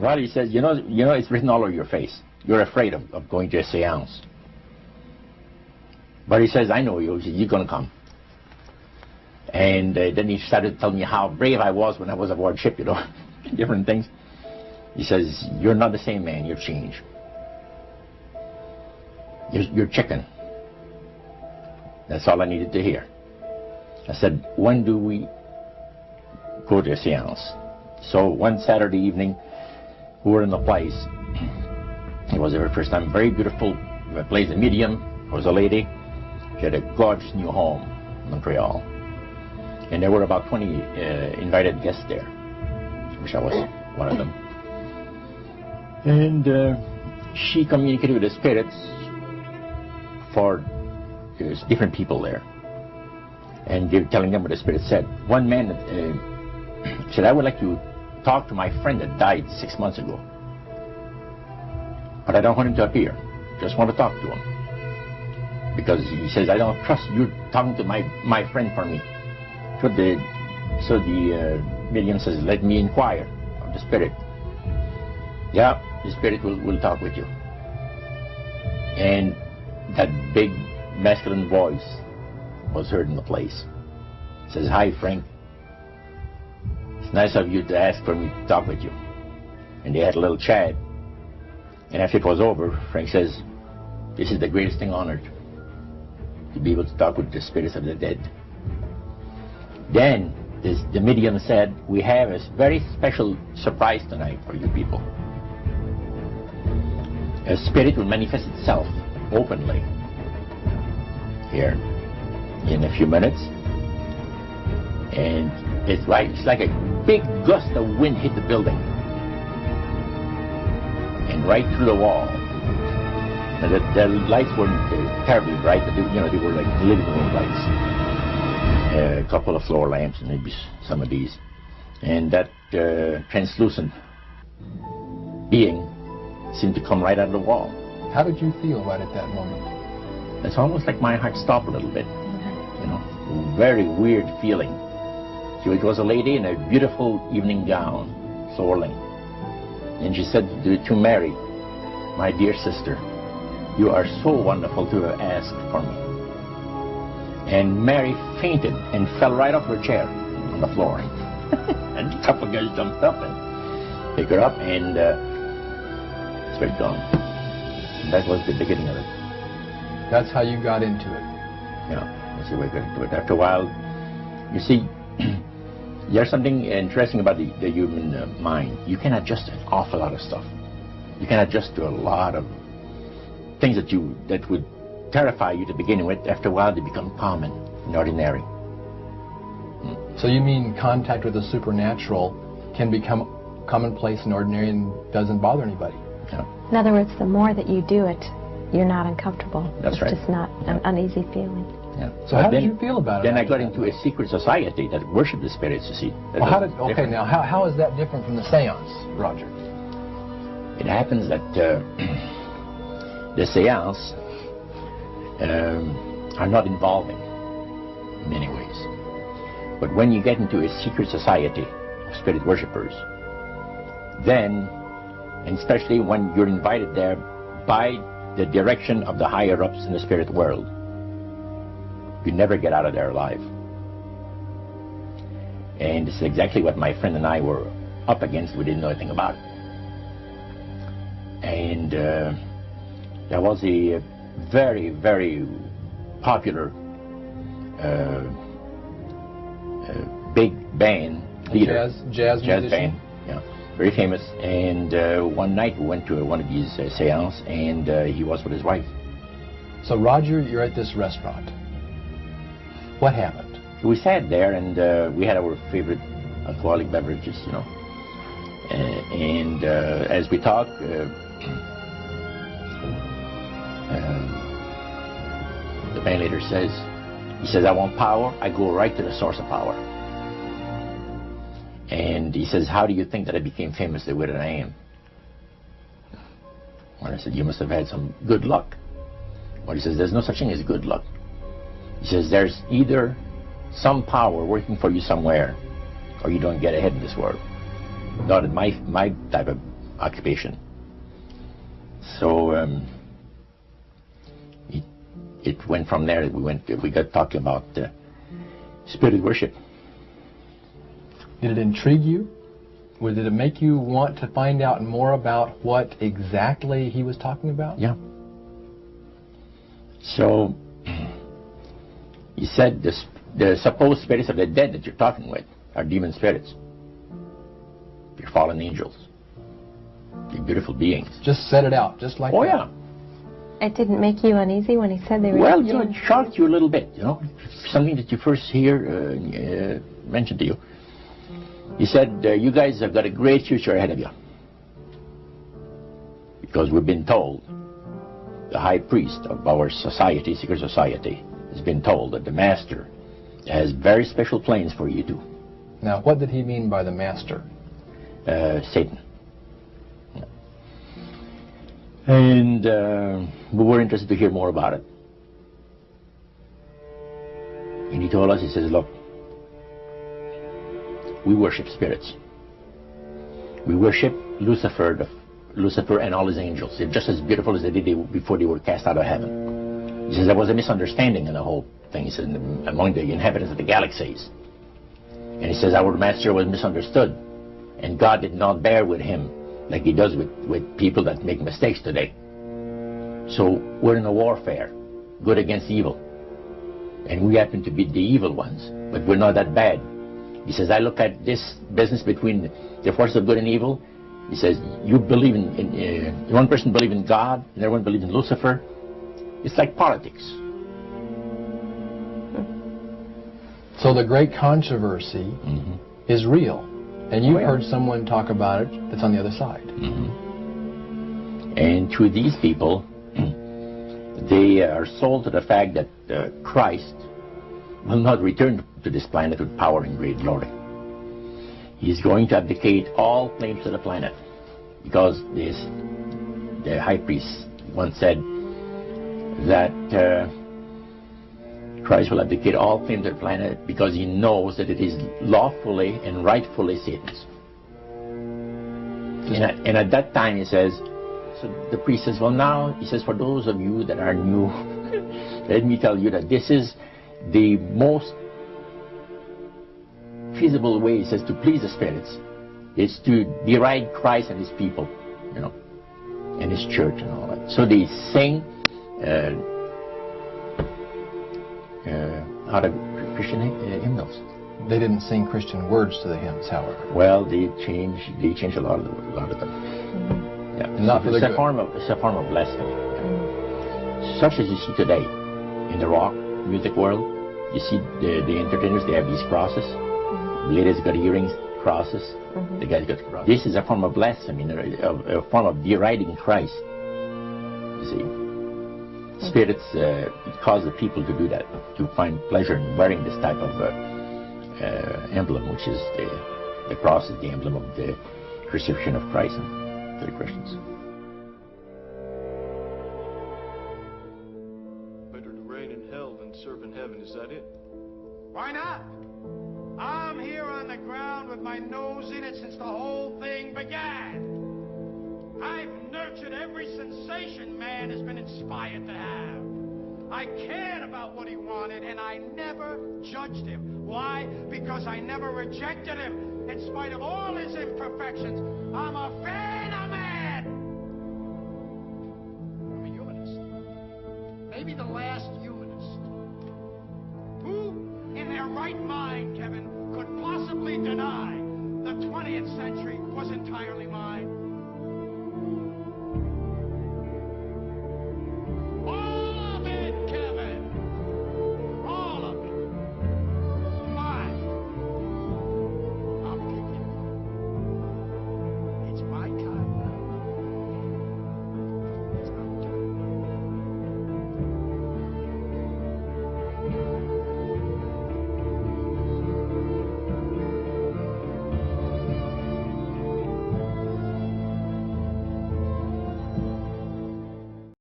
Well, he says, you know, it's written all over your face. You're afraid of going to a seance. But he says, I know you. He says, you're going to come. And then he started telling me how brave I was when I was aboard ship, you know, different things. He says, you're not the same man. You've changed. You're chicken. That's all I needed to hear. I said, when do we go to a seance? So one Saturday evening, we were in the place. It was the very first time. Very beautiful place. A medium was a lady. She had a gorgeous new home in Montreal. And there were about 20 invited guests there, which I was one of them. And she communicated with the spirits for there's different people there. And they were telling them what the spirit said. One man said, I would like to talk to my friend that died 6 months ago. But I don't want him to appear. Just want to talk to him. Because he says, I don't trust you talking to my friend for me. So the medium says, let me inquire of the spirit. Yeah, the spirit will talk with you. And that big masculine voice was heard in the place. It says, hi Frank, it's nice of you to ask for me to talk with you. And they had a little chat. And after it was over, Frank says, this is the greatest thing on earth, to be able to talk with the spirits of the dead. Then the medium said, we have a very special surprise tonight for you people. A spirit will manifest itself openly here in a few minutes. And it's like a big gust of wind hit the building. And right through the wall. Now the lights weren't terribly bright, but they were like living room lights. A couple of floor lamps and maybe some of these. And that translucent being seemed to come right out of the wall. How did you feel right at that moment? It's almost like my heart stopped a little bit. You know, very weird feeling. So it was a lady in a beautiful evening gown, soaring. And she said to Mary, my dear sister, you are so wonderful to have asked for me. And Mary fainted and fell right off her chair on the floor. And a couple of guys jumped up and picked her up, and straight gone. And that was the beginning of it. That's how you got into it. Yeah, that's the way I got into it. After a while, you see, there's something interesting about the human mind. You can adjust an awful lot of stuff. You can adjust to a lot of things that would terrify you to begin with. After a while, they become common and ordinary. So you mean contact with the supernatural can become commonplace and ordinary and doesn't bother anybody? Yeah. In other words, the more that you do it, you're not uncomfortable. That's right. It's just not an uneasy feeling. Yeah. So how did you feel about it? Then I got into a secret society that worshiped the spirits, you see. Well, now how is that different from the seance, Roger? It happens that the seance are not involving in many ways. But when you get into a secret society of spirit worshippers, then, and especially when you're invited there by the direction of the higher ups in the spirit world, you never get out of there alive. And this is exactly what my friend and I were up against. We didn't know anything about it. And there was a very, very popular big band leader. Jazz musician. Band, yeah, very famous. And one night we went to one of these seances, and he was with his wife. So Roger, you're at this restaurant. What happened? We sat there, and we had our favorite alcoholic beverages, you know. And as we talked, the band leader says, he says, I want power. I go right to the source of power. And he says, how do you think that I became famous the way that I am? Well, I said, you must have had some good luck. Well, he says, there's no such thing as good luck. He says, there's either some power working for you somewhere, or you don't get ahead in this world. Not in my type of occupation. So it went from there. We got talking about spirit worship. Did it intrigue you? Or did it make you want to find out more about what exactly he was talking about? Yeah. So he said the supposed spirits of the dead that you're talking with are demon spirits. They're fallen angels. They're beautiful beings. Just set it out, just like that. Oh, yeah. It didn't make you uneasy when he said they were... Well, it shocked you a little bit, something that you first hear mentioned to you. He said, you guys have got a great future ahead of you. Because we've been told, the high priest of our society, secret society, has been told that the master has very special plans for you too. Now, what did he mean by the master? Satan. And we were interested to hear more about it. And he told us, he says, look, we worship spirits. We worship Lucifer and all his angels. They're just as beautiful as they did before they were cast out of heaven. He says there was a misunderstanding in the whole thing. He says among the inhabitants of the galaxies. And he says our master was misunderstood. And God did not bear with him like he does with people that make mistakes today. So we're in a warfare, good against evil. And we happen to be the evil ones, but we're not that bad. He says, I look at this business between the forces of good and evil. He says, you believe in one person believes in God, and everyone believes in Lucifer. It's like politics. So the great controversy is real. And you've heard someone talk about it that's on the other side. And to these people, they are sold to the fact that Christ will not return to this planet with power and great glory. He's going to abdicate all claims to the planet, because the high priest once said that Christ will abdicate all claims to the planet because he knows that it is lawfully and rightfully Satan's. And at that time, he says, so the priest says, well, now, he says, for those of you that are new, let me tell you that this is the most feasible way, he says, to please the spirits, is to deride Christ and his people, and his church and all that. So they sing out of Christian hymnals. They didn't sing Christian words to the hymns, however. Well, they changed a lot of them. Yeah, not for the good. It's a form of blasphemy. Such as you see today in the rock music world. You see the entertainers, they have these crosses. The ladies got earrings, crosses. The guys got crosses. This is a form of blasphemy, a form of deriding Christ. You see. Spirits cause the people to do that, to find pleasure in wearing this type of emblem, which is the cross is the emblem of the crucifixion of Christ to the Christians. Better to reign in hell than serve in heaven, is that it? Why not? I'm here on the ground with my nose in it since the whole thing began. I've nurtured every sensation man has been inspired to have. I cared about what he wanted, and I never judged him. Why? Because I never rejected him. In spite of all his imperfections, I'm a fan of man. I'm a humanist. Maybe the last humanist. Who, in their right mind, Kevin, could possibly deny the 20th century was entirely mine?